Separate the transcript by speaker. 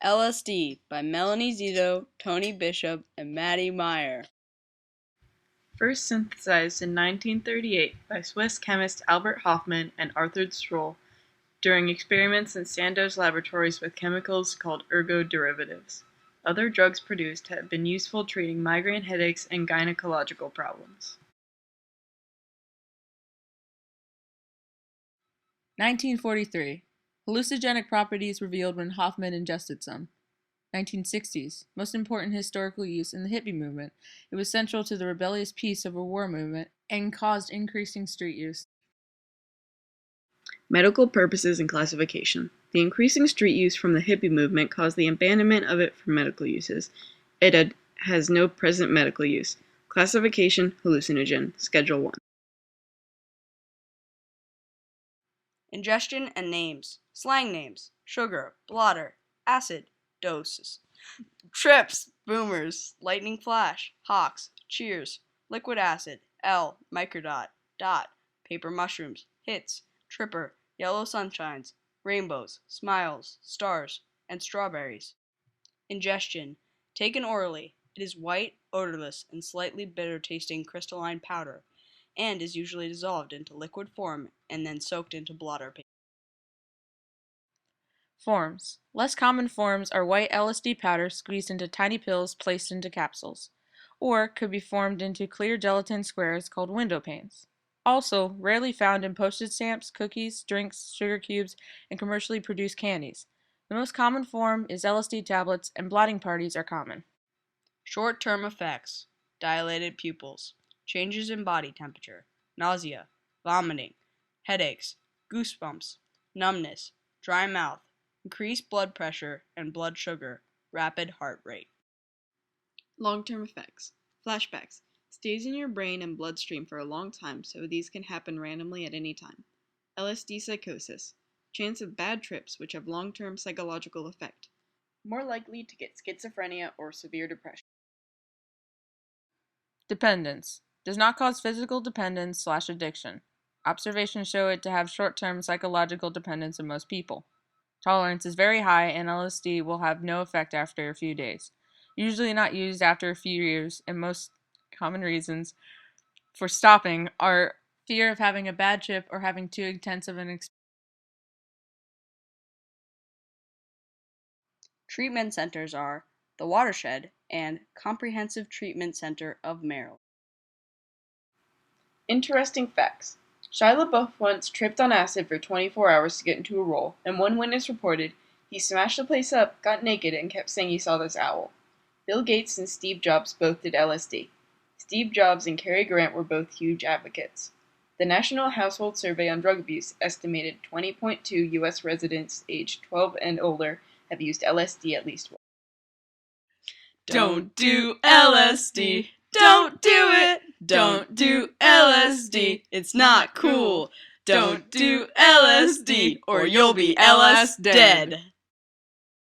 Speaker 1: LSD by Melanie Zito, Tony Bishop, and Maddie Meyer.
Speaker 2: First synthesized in 1938 by Swiss chemist Albert Hofmann and Arthur Strohl during experiments in Sandoz laboratories with chemicals called ergoderivatives. Other drugs produced have been useful treating migraine headaches and gynecological problems.
Speaker 3: 1943. Hallucinogenic properties revealed when Hofmann ingested some. 1960s. Most important historical use in the hippie movement. It was central to the rebellious peace of a war movement and caused increasing street use.
Speaker 2: Medical purposes and classification. The increasing street use from the hippie movement caused the abandonment of it for medical uses. It has no present medical use. Classification, hallucinogen, Schedule 1.
Speaker 1: Ingestion and names. Slang names. Sugar, blotter, acid, doses. Trips, boomers, lightning flash, hawks, cheers, liquid acid, L, microdot, dot, paper mushrooms, hits, tripper, yellow sunshines, rainbows, smiles, stars, and strawberries. Ingestion. Taken orally, it is white, odorless, and slightly bitter-tasting crystalline powder, and is usually dissolved into liquid form and then soaked into blotter paper.
Speaker 3: Forms. Less common forms are white LSD powder squeezed into tiny pills placed into capsules, or could be formed into clear gelatin squares called window panes. Also, rarely found in postage stamps, cookies, drinks, sugar cubes, and commercially produced candies. The most common form is LSD tablets, and blotting parties are common.
Speaker 1: Short-term effects. Dilated pupils, changes in body temperature, nausea, vomiting, headaches, goosebumps, numbness, dry mouth, increased blood pressure and blood sugar, rapid heart rate.
Speaker 2: Long-term effects. Flashbacks. Stays in your brain and bloodstream for a long time, so these can happen randomly at any time. LSD psychosis. Chance of bad trips which have long-term psychological effect. More likely to get schizophrenia or severe depression.
Speaker 3: Dependence. Does not cause physical dependence/addiction. Observations show it to have short-term psychological dependence in most people. Tolerance is very high, and LSD will have no effect after a few days. Usually not used after a few years, and most common reasons for stopping are fear of having a bad trip or having too intensive an experience.
Speaker 1: Treatment centers are the Watershed and Comprehensive Treatment Center of Maryland.
Speaker 2: Interesting facts. Shia LaBeouf once tripped on acid for 24 hours to get into a role, and one witness reported he smashed the place up, got naked, and kept saying he saw this owl. Bill Gates and Steve Jobs both did LSD. Steve Jobs and Cary Grant were both huge advocates. The National Household Survey on Drug Abuse estimated 20.2 U.S. residents aged 12 and older have used LSD at least once.
Speaker 1: Don't do LSD. Don't do it. Don't do LSD. It's not cool. Don't do LSD or you'll be LS dead.